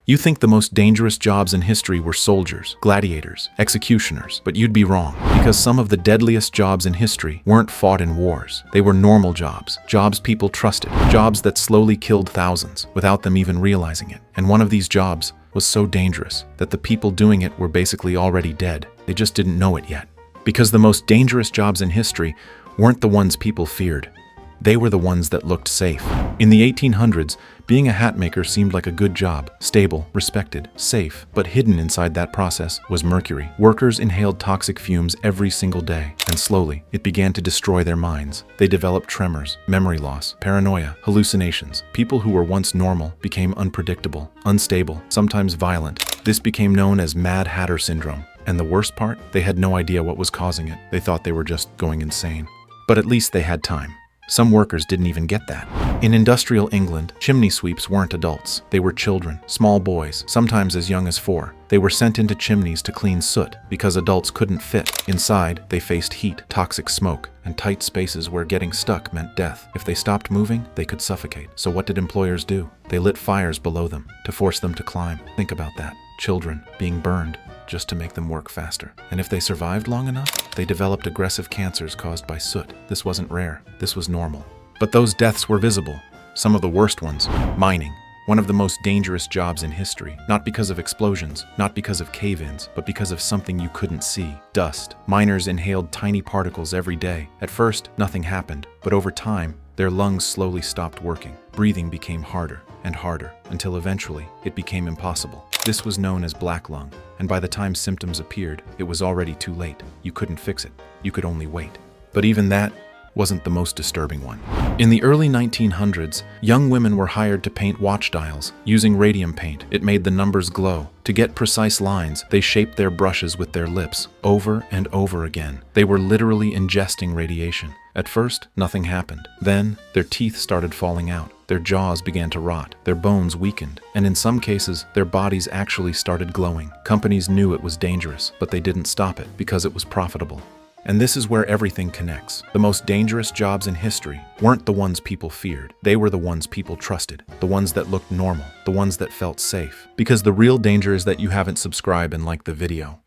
You think the most dangerous jobs in history were soldiers, gladiators, executioners, but you'd be wrong, because some of the deadliest jobs in history weren't fought in wars. They were normal jobs, jobs people trusted, jobs that slowly killed thousands without them even realizing it. And one of these jobs was so dangerous that the people doing it were basically already dead. They just didn't know it yet. Because the most dangerous jobs in history weren't the ones people feared. They were the ones that looked safe. In the 1800s, being a hat maker seemed like a good job, stable, respected, safe, but hidden inside that process was mercury. Workers inhaled toxic fumes every single day, and slowly, it began to destroy their minds. They developed tremors, memory loss, paranoia, hallucinations. People who were once normal became unpredictable, unstable, sometimes violent. This became known as Mad Hatter syndrome. And the worst part? They had no idea what was causing it. They thought they were just going insane. But at least they had time. Some workers didn't even get that. In industrial England, chimney sweeps weren't adults. They were children, small boys, sometimes as young as 4. They were sent into chimneys to clean soot because adults couldn't fit. Inside, they faced heat, toxic smoke, and tight spaces where getting stuck meant death. If they stopped moving, they could suffocate. So what did employers do? They lit fires below them to force them to climb. Think about that. Children being burned just to make them work faster. And if they survived long enough, they developed aggressive cancers caused by soot. This wasn't rare. This was normal. But those deaths were visible. Some of the worst ones. Mining. One of the most dangerous jobs in history. Not because of explosions, not because of cave-ins, but because of something you couldn't see. Dust. Miners inhaled tiny particles every day. At first, nothing happened, but over time, their lungs slowly stopped working. Breathing became harder and harder, until eventually, it became impossible. This was known as black lung, and by the time symptoms appeared, it was already too late. You couldn't fix it. You could only wait. But even that wasn't the most disturbing one. In the early 1900s, young women were hired to paint watch dials using radium paint. It made the numbers glow. To get precise lines, they shaped their brushes with their lips over and over again. They were literally ingesting radiation. At first, nothing happened. Then, their teeth started falling out. Their jaws began to rot, their bones weakened, and in some cases, their bodies actually started glowing. Companies knew it was dangerous, but they didn't stop it because it was profitable. And this is where everything connects. The most dangerous jobs in history weren't the ones people feared. They were the ones people trusted, the ones that looked normal, the ones that felt safe. Because the real danger is that you haven't subscribed and liked the video.